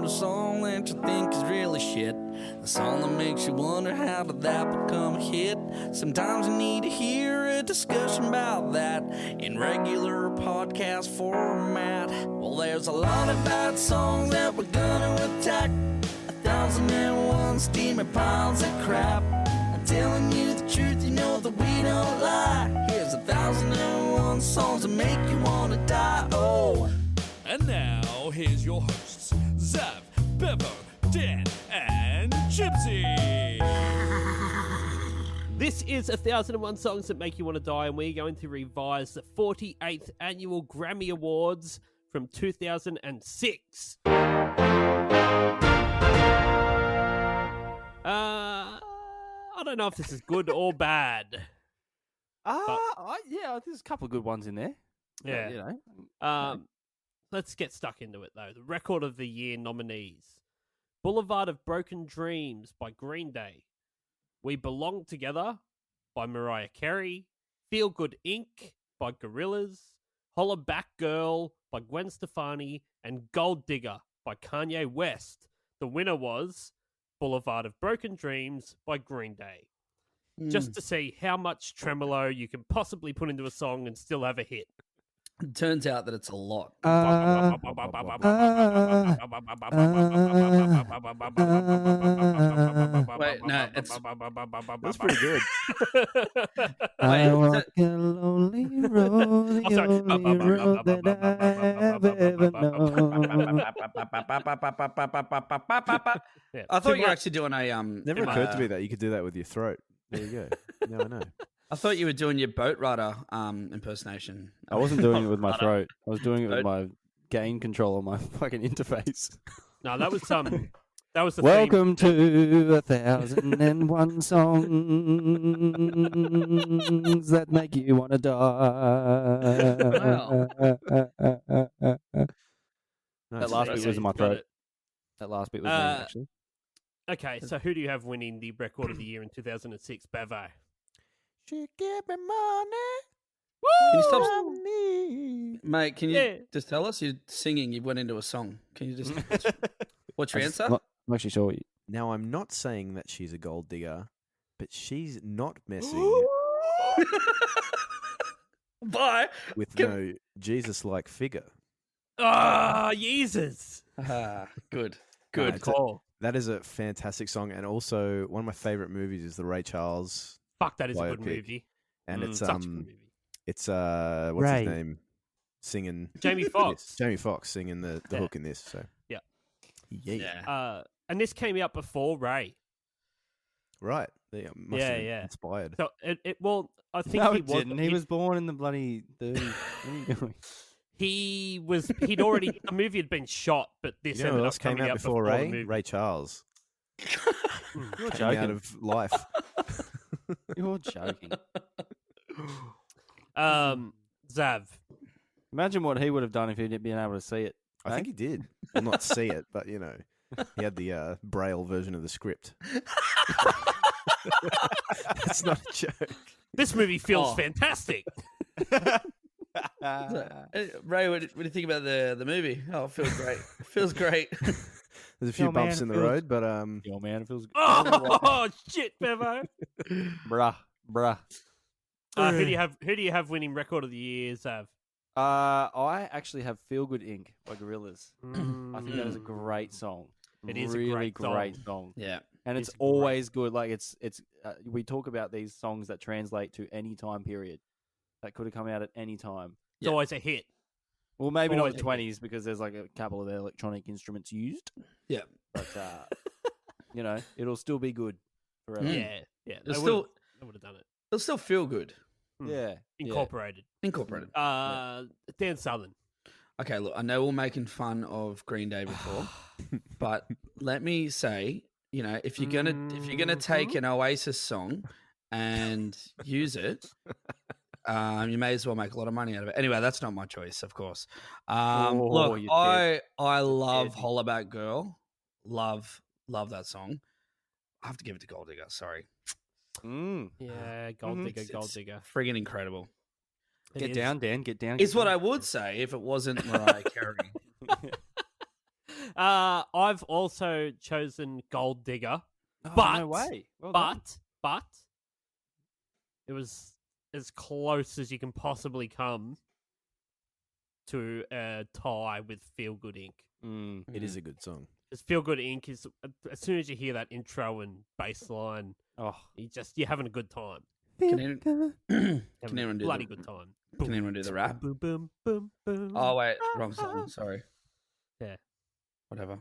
a song that you think is really shit. A song that makes you wonder how did that become a hit. Sometimes you need to hear a discussion about that in regular podcast format. Well, there's a lot of bad songs that we're gonna attack. 1,001 steamy piles of crap. I'm telling you the truth, you know that we don't lie. Here's 1,001 songs that make you wanna die. Oh. And now, here's your hosts, Zav, Bevo, Dan, and Gypsy. This is 1,001 Songs That Make You Want to Die, and we're going to revise the 48th Annual Grammy Awards from 2006. I don't know if this is good or bad. Yeah, there's a couple of good ones in there. Yeah. You know. Let's get stuck into it, though. The Record of the Year nominees. Boulevard of Broken Dreams by Green Day. We Belong Together by Mariah Carey. Feel Good Inc. by Gorillaz. Holla Back Girl by Gwen Stefani. And Gold Digger by Kanye West. The winner was Boulevard of Broken Dreams by Green Day. Just to see how much tremolo you can possibly put into a song and still have a hit. It turns out that it's a lot. Wait, no, That's pretty good. I walk a lonely road, the only road that I've ever known. I thought you were actually doing a Never occurred to me that you could do that with your throat. There you go. Now I know. I thought you were doing your boat rider impersonation. I wasn't doing it with my throat. I was doing it with my gain control on my fucking interface. No, that was the Welcome to 1,001 songs that make you want to die. That last bit was in my throat. That last bit was me, actually. Okay, so who do you have winning the Record of the Year in 2006, Bavo? She give me money. Can you stop, mate? Can you Yeah. just tell us? You're singing. You went into a song. Can you just what's your answer? I'm actually sure. Now, I'm not saying that she's a gold digger, but she's not messing Bye. with no Jesus-like figure. Ah, Jesus! Good. Good Good. call. That is a fantastic song, and also one of my favorite movies is the Ray Charles, Fuck, that is a good Biopic. movie. and it's Such a good movie. it's what's Ray. his name singing Jamie Foxx. Jamie Foxx singing the Yeah. hook in this. So Yeah. yeah. And this came out before Ray. Right. They must Yeah, have yeah. inspired. So well, I think No, he it was. didn't. He was born in the bloody... What are you doing? He'd already, the movie had been shot, but this You know ended what up else came coming out before the Ray? movie. Ray Charles. You're Came out joking. of life. You're joking. Zav. Imagine what he would have done if he'd been able to see it. I think he did. Well, not see it, but you know, he had the Braille version of the script. That's not a joke. This movie feels Oh. fantastic. Ray, what do you think about the movie? Oh, it feels great. It feels great. There's a few Yo, bumps man, in the it feels- road, but Yo, man, it feels good. Oh shit, Bevo. Bruh. Who do you have winning Record of the Year, Zav? I actually have Feel Good Inc. by Gorillaz. I think that is a great song. It is a really great song. Yeah. And it's It's great. always good. Like it's we talk about these songs that translate to any time period. That could have come out at any time. It's Yeah. always a hit. Well, maybe not Always the a hit. 20s because there's like a couple of electronic instruments used. Yeah. But you know, it'll still be good forever. Yeah. It'll They still would have done it. it'll still feel good. Yeah. Incorporated. Incorporated. Dan Southern. Okay, look, I know we're making fun of Green Day before, but let me say, you know, if you're gonna take an Oasis song and use it, you may as well make a lot of money out of it. Anyway, that's not my choice, of course. Look, you I love dirty. Hollaback Girl, love that song. I have to give it to Gold Digger. Sorry, Yeah, Gold Digger, Gold It's Digger. friggin' incredible. It Get is. down, Dan. Get down. It's what I would say if it wasn't Mariah Carey. I've also chosen Gold Digger, Oh, but no way. Well done. but it was as close as you can possibly come to a tie with Feel Good Inc. Mm. It is a good song. Because Feel Good Inc. is as soon as you hear that intro and bass line, Oh, you're having a good time. Can anyone, Having can anyone a do bloody the, good time. Can anyone do the rap? Boom boom boom boom. Oh wait, wrong song. Sorry. Yeah. Whatever.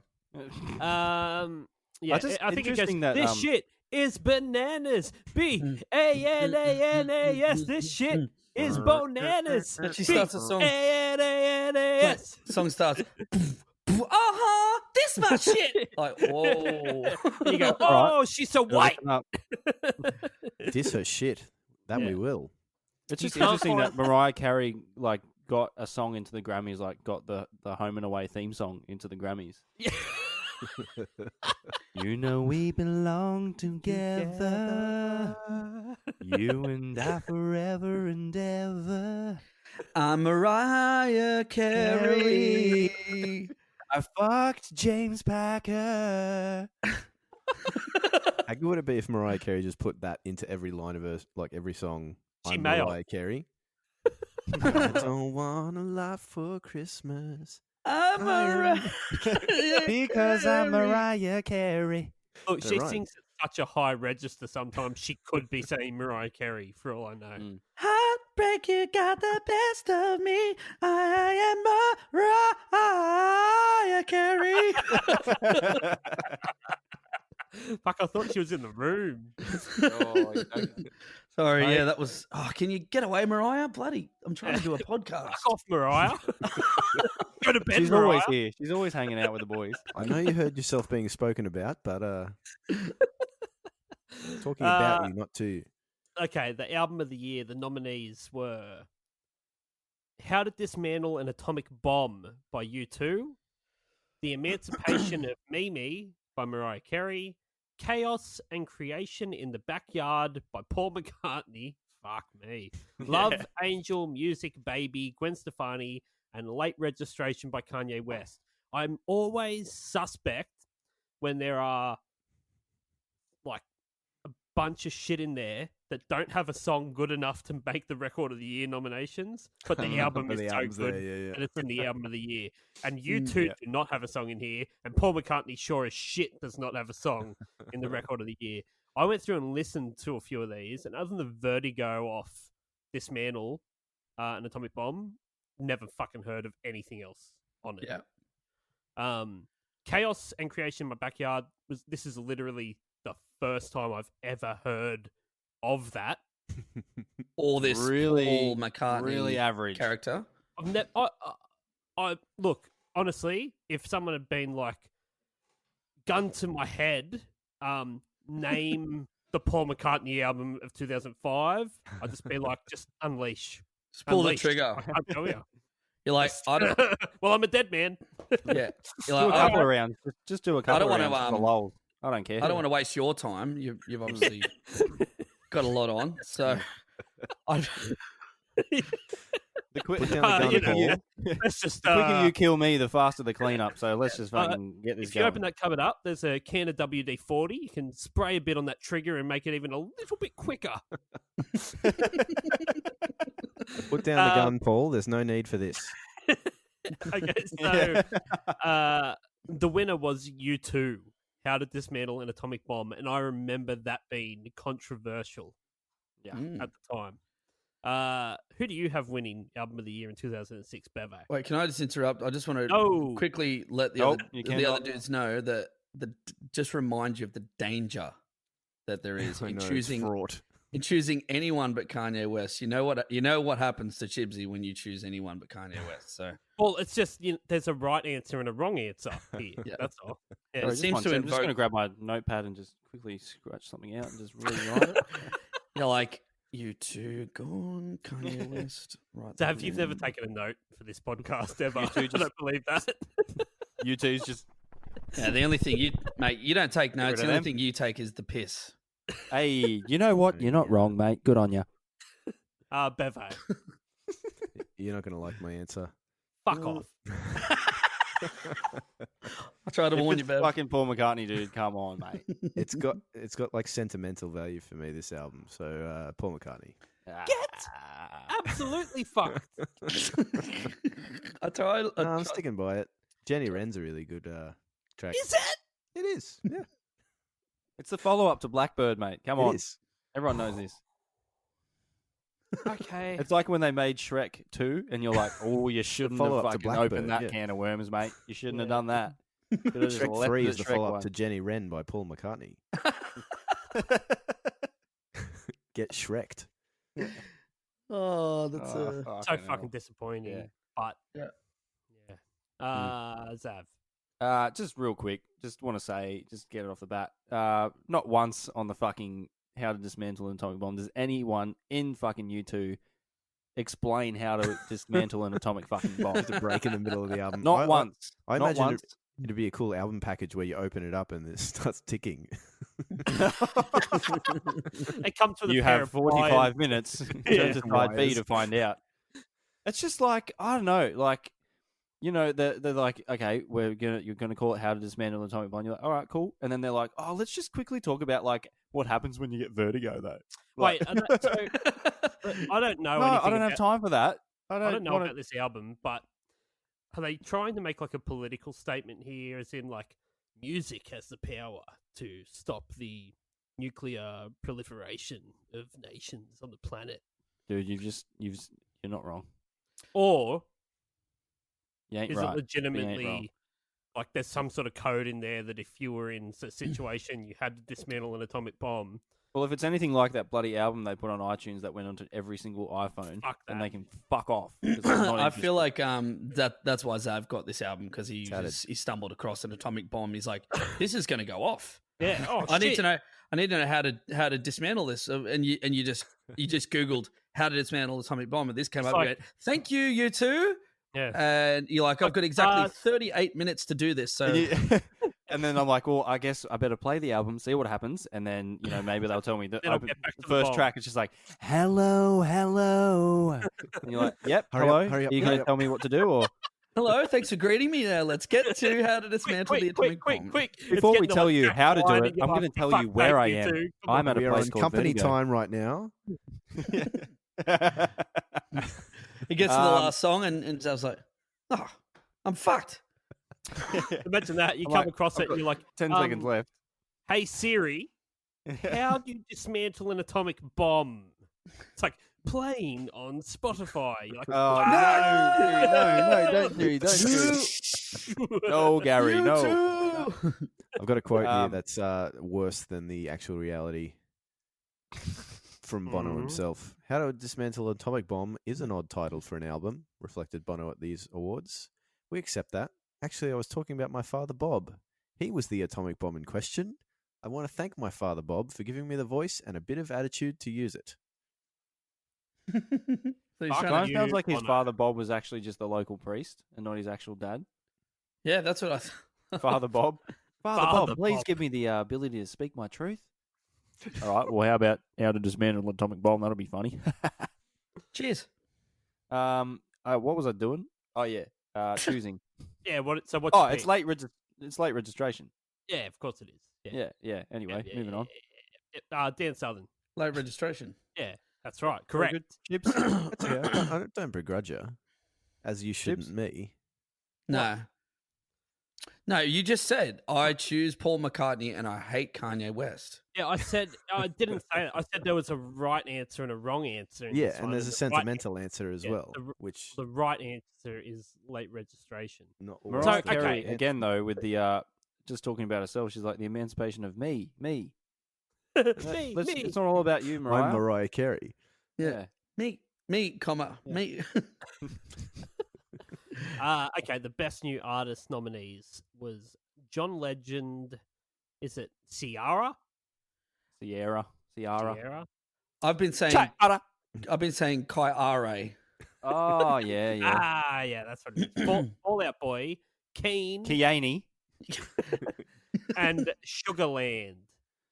Yeah, just I think it goes. interesting that, This shit is bananas. BANANAS. This shit is bananas. She starts the song. BANANAS. Song starts. This my shit. Like, whoa. You go. All Oh, she's so Gotta white. listen up. Diss her shit. That Yeah. we will. It's You just can't interesting that find- Mariah Carey got a song into the Grammys, got the Home and Away theme song into the Grammys. Yeah. You know we belong together, you and I forever and ever. I'm Mariah Carey. I fucked James Packer. How good would it be if Mariah Carey just put that into every line of her, like every song? She I'm may have. Mariah Carey. I don't want a lot for Christmas. I'm Mariah Because I'm Mariah Carey. Look, They're she right. sings at such a high register sometimes she could be saying Mariah Carey for all I know. Mm. Heartbreak, you got the best of me. I am Mariah Carey. Fuck, I thought she was in the room. Sorry, yeah, that was. Oh, can you get away, Mariah? Bloody, I'm trying to do a podcast. Fuck off, Mariah. Go to bed, She's Mariah. always here. She's always hanging out with the boys. I know you heard yourself being spoken about, but talking about you, not to you. Okay, the album of the year, the nominees were How to Dismantle an Atomic Bomb by U2, The Emancipation of Mimi by Mariah Carey, Chaos and Creation in the Backyard by Paul McCartney, fuck me, Love, Angel, Music, Baby, Gwen Stefani, and Late Registration by Kanye West. I'm always suspect when there are like a bunch of shit in there that don't have a song good enough to make the Record of the Year nominations, but the album But is the so album's good there, yeah. and it's in the album of the year. And you Mm, two yeah. do not have a song in here, and Paul McCartney sure as shit does not have a song in the Record of the Year. I went through and listened to a few of these, and other than the Vertigo off Dismantle an Atomic Bomb, never fucking heard of anything else on it. Yeah. Chaos and Creation in My Backyard this is literally the first time I've ever heard of that. All this Really, Paul McCartney really average. character. I look, honestly, if someone had been like, gun to my head, name the Paul McCartney album of 2005, I'd just be like, just unleash. Just pull Unleash. the trigger. I can't tell you. You're like, I don't. Well, I'm a dead man. Yeah. Do You're a like, couple of rounds. Just do a couple don't of wanna, rounds for the lols. I don't care. I don't want to waste your time. You've obviously got a lot on, so I. The Put down the gun, you know, Paul. Let's just The quicker you kill me, the faster the cleanup. So let's just fucking get this if you going. open that cupboard up, there's a can of WD-40. You can spray a bit on that trigger and make it even a little bit quicker. Put down the gun, Paul. There's no need for this. Okay, so the winner was U2, How to Dismantle an Atomic Bomb, and I remember that being controversial Yeah. Mm. at the time. Who do you have winning Album of the Year in 2006, Bevo? Wait, can I just interrupt? I just want to Oh. quickly let the Nope, other you the cannot. other dudes know that just remind you of the danger that there is I in know, it's choosing fraught. anyone but Kanye West. You know what happens to Chibsy when you choose anyone but Kanye West. So Well, it's just there's a right answer and a wrong answer here. Yeah. That's all. Yeah, Sorry, it just seems one to sec. I'm just going to invoke- grab my notepad and just quickly scratch something out and just rewrite it. you're like, you two gone, Kanye West. Right. Dav, you've never taken a note for this podcast ever. You two I just- don't believe that. U2's just, Yeah, the only thing you don't take notes. rid The of only them. thing you take is the piss. Hey, you know what? You're not wrong, mate. Good on you. Bevo, You're not going to like my answer. fuck off. I tried to If warn you, it's Bev. fucking Paul McCartney, dude. Come on, mate. It's got like sentimental value for me, this album. So Paul McCartney. Absolutely fucked. I tried. No, I'm sticking by it. Jenny Wren's a really good track. Is it? It is. Yeah. It's the follow-up to Blackbird, mate. Come on. It is. Everyone knows this. Okay. It's like when they made Shrek 2, and you're like, oh, you shouldn't have follow-up to fucking opened Blackbird, that yeah. can of worms, mate. You shouldn't have done that. Should have just Shrek left 3 the is the Shrek follow-up one. to Jenny Wren by Paul McCartney. Get Shreked. Oh, that's Oh, So fucking fucking hell. disappointing. Yeah. But Yeah. Zav. Just real quick, just want to say, just get it off the bat. Not once on the fucking How to Dismantle an Atomic Bomb does anyone in fucking U2 explain how to dismantle an atomic fucking bomb. Just a break in the middle of the album. Not once. I Not imagine once. it'd be a cool album package where you open it up and it starts ticking. It comes with You a pair have of 45 wires. minutes. Yeah. Turn to side B Wires. to find out. It's just like, I don't know, like, you know, they're like, okay, you're gonna call it How to Dismantle an Atomic Bomb. You're like, all right, cool. And then they're like, oh, let's just quickly talk about like what happens when you get vertigo, though. Wait, I don't, so, I don't know No, anything I don't have about, time for that. I don't know wanna- about this album, but are they trying to make like a political statement here, as in like music has the power to stop the nuclear proliferation of nations on the planet? Dude, you're not wrong. Or You ain't is right. it legitimately wrong. like there's some sort of code in there that if you were in a situation you had to dismantle an atomic bomb? Well, if it's anything like that bloody album they put on iTunes that went onto every single iPhone, Fuck then that. they can fuck off. 'cause I'm not I feel interested. like that's why Zav got this album, because he stumbled across an atomic bomb. He's like, this is going to go off. Yeah. Oh, I need shit. to know how to dismantle this. And you just Googled how to dismantle an atomic bomb, and this came It's up. like- You went, thank you, you two. Yeah. And you're like, I've got exactly 38 minutes to do this. So And then I'm like, well, I guess I better play the album, see what happens, and then may they'll tell me that Then I'll get back to the the first bomb. track. It's just like, hello, hello, and you're like, yep, Hurry up, hello. hurry up, Are you hurry going to up. tell me what to do, or hello, thanks for greeting me. Now let's get to how to dismantle the atomic bomb. quick. before It's we getting tell on you track how to do line it, and you're I'm like, going to tell fuck, you where I thank am. you two. Come I'm on. at a we are place on called company Vertigo. time right now. He gets to the last song, and Zav's like, oh, I'm fucked. Imagine that. You I'm come like, across I've it and you're like, 10 seconds left. hey Siri, how do you dismantle an atomic bomb? It's like playing on Spotify. You're like, Oh, no, don't do. No, Gary, no. I've got a quote here Um, that's worse than the actual reality from Bono Mhm. himself. How to Dismantle an Atomic Bomb is an odd title for an album, reflected Bono at these awards. We accept that. Actually, I was talking about my father, Bob. He was the atomic bomb in question. I want to thank my father, Bob, for giving me the voice and a bit of attitude to use it. So he's Fuck, trying Kind to- of sounds like his Bono. father Bob was actually just the local priest and not his actual dad. yeah, that's what I thought. Father Bob. Father Father Bob, please Bob. give me the ability to speak my truth. All right. Well, how about how to dismantle an atomic bomb? That'll be funny. Cheers. What was I doing? Oh yeah, choosing. yeah. So what? Oh, it's late. It's late registration. Yeah, of course it is. Yeah. Yeah. Anyway, moving on. Dan Southern. Late registration. Yeah, that's right. Correct. Good. Chips. That's okay. I don't begrudge you, as you shouldn't Chips? me. No. No, you just said, I choose Paul McCartney and I hate Kanye West. Yeah, I said I didn't say it. I said there was a right answer and a wrong answer. in Yeah, this and one, there's a the right- sentimental answer as yeah, well, the r- which The right answer is late registration. not Mariah always So, the Carey right answer. again though with the just talking about herself. She's like the emancipation of me. me, Let's- me. It's not all about you, Mariah. I'm Mariah Carey. Yeah. Me, comma, Yeah. me. Okay, the best new artist nominees was John Legend. Is it Ciara? Ciara. Ciara? I've been saying Kai Are. Oh yeah. Yeah, that's what it is. Fall Out Boy, Keen, Kiani. and Sugarland.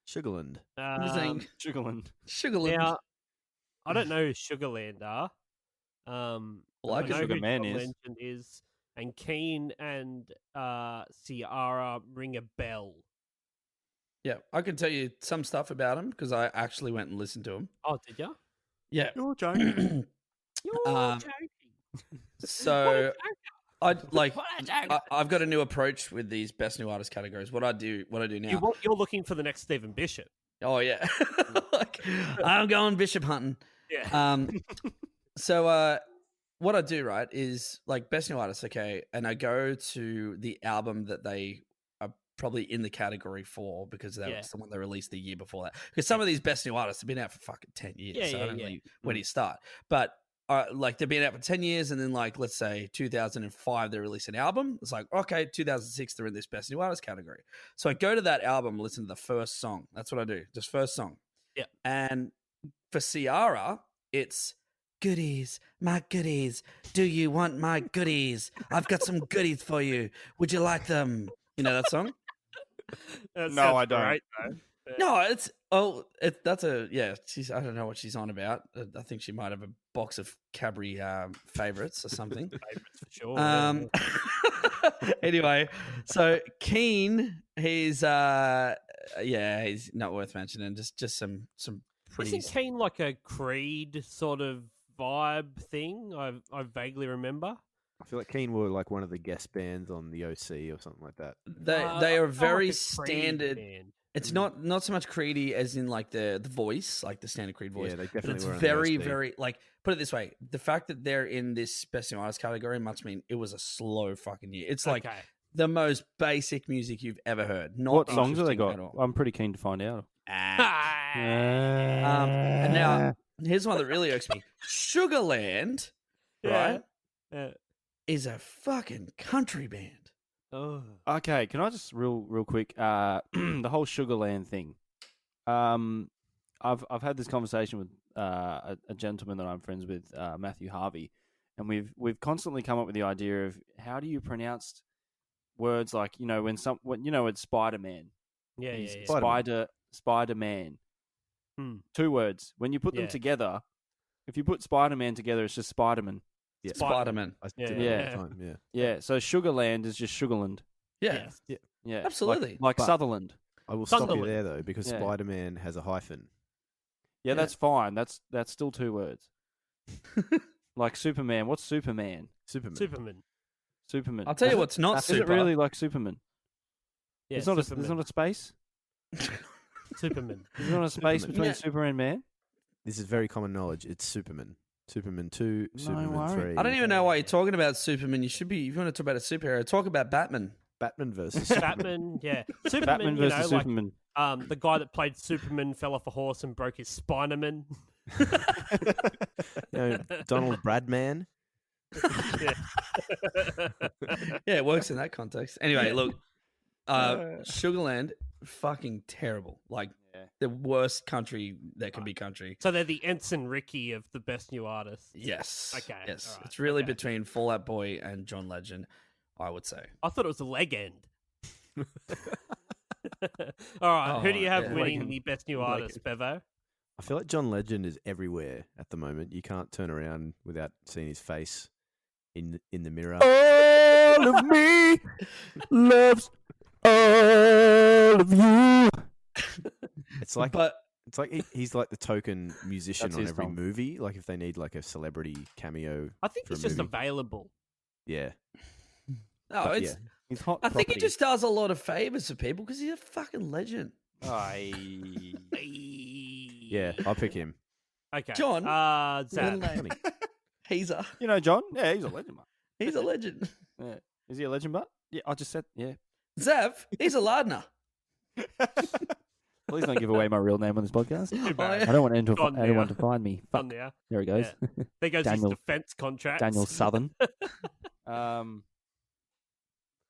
Sugarland. I'm saying Sugarland. Sugarland. Now, I don't know who Sugarland are. Like I know Sugar who Man John is. Legend is. and Keen and Ciara ring a bell. Yeah, I can tell you some stuff about him because I actually went and listened to him. Oh, did you? Yeah. You're joking. You're Um, joking. So I've got a new What approach with these best new artist categories. What I do now. You're looking for the next Stephen Bishop. Oh yeah, like, I'm going bishop hunting. Yeah. So what I do, right, is like best new artist, okay, and I go to the album that they are probably in the category for because that was the one they released the year before that. Because some of these best new artists have been out for fucking 10 years, so I don't really where do you start? But like they've been out for 10 years, and then like let's say 2005 they release an album. It's like okay, 2006 they're in this best new artist category. So I go to that album, listen to the first song. That's what I do, just first song. Yeah. And for Ciara, it's goodies, my goodies. Do you want my goodies? I've got some goodies for you. Would you like them? You know that song? That No, sounds I don't. great, though. Yeah. No, that's a she's I don't know what she's on about. I think she might have a box of Cadbury favorites or something. Favorites for sure. Anyway, so Keen, he's he's not worth mentioning. Just some pretty. Isn't Keen like a Creed sort of vibe thing? I vaguely remember. I feel like Keen were like one of the guest bands on the OC or something like that. They are I feel very like a Creed standard. band. It's not so much Creedy as in like the voice, like the standard Creed voice. Yeah, they But definitely it's were on very, the OC. very like put it this way: the fact that they're in this best new artist category must mean it was a slow fucking year. It's like Okay. the most basic music you've ever heard. Not What songs have they interesting got? at all. I'm pretty keen to find out. And now here's one that really irks me: Sugarland, right, is a fucking country band. Oh. Okay, can I just real quick the whole Sugarland thing. I've had this conversation with a gentleman that I'm friends with, Matthew Harvey, and we've constantly come up with the idea of how do you pronounce words like when it's Spider-Man. Yeah. Spider-Man. Two words. When you put them together, if you put Spider-Man together, it's just Spider-Man. Yeah, Spider-Man. I did Yeah. that all the time, yeah. Yeah. So Sugarland is just Sugarland. Yeah. Yes. Yeah, Absolutely. like But- Sutherland. I will stop you Sunderland. there though, because Yeah. Spider-Man has a hyphen. Yeah, that's fine. That's still two words. Like Superman. What's Superman? Superman. Superman. I'll tell you Is what's not it super. really like Superman? Yeah, there's Superman. not a space. Superman. There's not a space Superman. between Yeah. Superman and Man. This is very common knowledge. It's Superman. Superman 2, No Superman worries. 3. I don't even know why you're talking about Superman. You should be. If you want to talk about a superhero, talk about Batman. Batman versus Batman, yeah. Superman, Batman versus Superman. Like, the guy that played Superman fell off a horse and broke his Spinerman. Donald Bradman. Yeah. Yeah, it works in that context. Anyway, look, Sugarland, fucking terrible. Like the worst country that can be country. So they're the Ensign Ricky of the best new artists. Yes. Okay, Yes. all right, It's really okay. between Fall Out Boy and John Legend, I would say. I thought it was a leg end. All right, who do you have yeah. winning Leg-end. the best new artist, Bevo? I feel like John Legend is everywhere at the moment. You can't turn around without seeing his face in the mirror. All of me loves all of you. It's like But he's like the token musician That's on his every song. movie. Like if they need like a celebrity cameo. I think for a he's just movie. available. Yeah. no, But it's. yeah. He's hot. I think he property. just does a lot of favors for people because he's a fucking legend. Yeah, I'll pick him. Okay. John? Zach. Funny. He's a John? Yeah, he's a legend, mate. he's a legend. Yeah. Is he a legend, but? Yeah, I just said, yeah. Zav, he's a lardner. Please don't give away my real name on this podcast. Too Oh, bad. yeah. I don't want Gone anyone now. to find me. Fuck. On there. There he goes. There goes Daniel- his defense contract. Daniel Southern.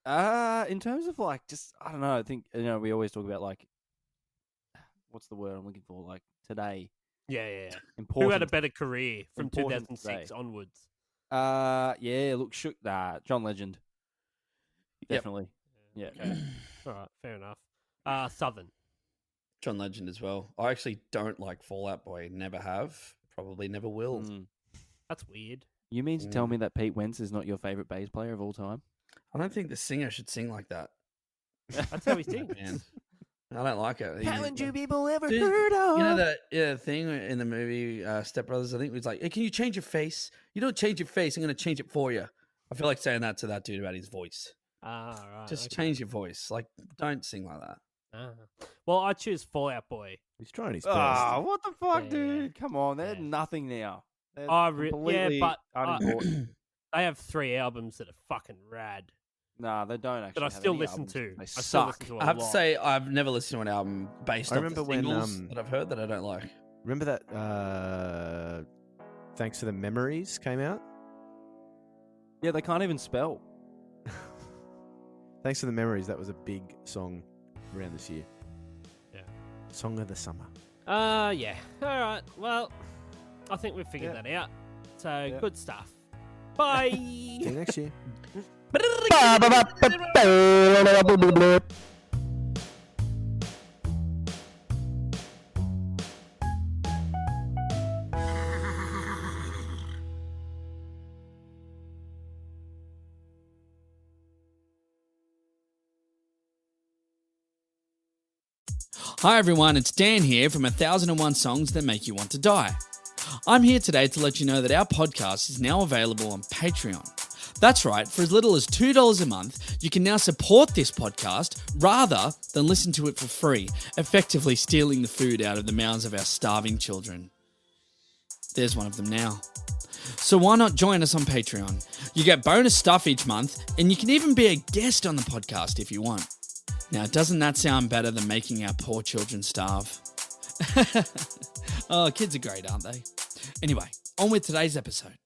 In terms of like, just I don't know. I think we always talk about like, what's the word I'm looking for? Like today, Yeah. Who important. had a better career from Important 2006 today. onwards? Yeah. Look, John Legend. Yep. Definitely. Yeah. All right, fair enough. Southern. John Legend as well. I actually don't like Fall Out Boy. Never have. Probably never will. Mm. That's weird. You mean to tell me that Pete Wentz is not your favorite bass player of all time? I don't think the singer should sing like that. That's how he sings. Man. I don't like it. Haven't you people ever Dude, heard of? You know that thing in the movie Step Brothers? I think it was like, hey, can you change your face? You don't change your face. I'm going to change it for you. I feel like saying that to that dude about his voice. Ah, right. Just okay. change your voice. Like, don't sing like that. Ah. Well, I choose Fallout Boy. He's trying his best. Ah, what the fuck, Yeah. dude? Come on, they're Yeah. nothing now. They're Yeah, completely but unimportant. they have 3 albums that are fucking rad. Nah, they don't actually. That I have still any listen albums. to. They I still suck. listen to I have to lot. say, I've never listened to an album based I on the remember when, singles that I've heard that I don't like. Remember that Thanks for the Memories came out? Yeah, they can't even spell. Thanks for the Memories, that was a big song around this year. Yeah. Song of the summer. Yeah. All right. Well, I think we've figured that out. So, good stuff. Bye. See you next year. Hi everyone, it's Dan here from 1001 Songs That Make You Want to Die. I'm here today to let you know that our podcast is now available on Patreon. That's right, for as little as $2 a month, you can now support this podcast rather than listen to it for free, effectively stealing the food out of the mouths of our starving children. There's one of them now. So why not join us on Patreon? You get bonus stuff each month, and you can even be a guest on the podcast if you want. Now, doesn't that sound better than making our poor children starve? Oh, kids are great, aren't they? Anyway, on with today's episode.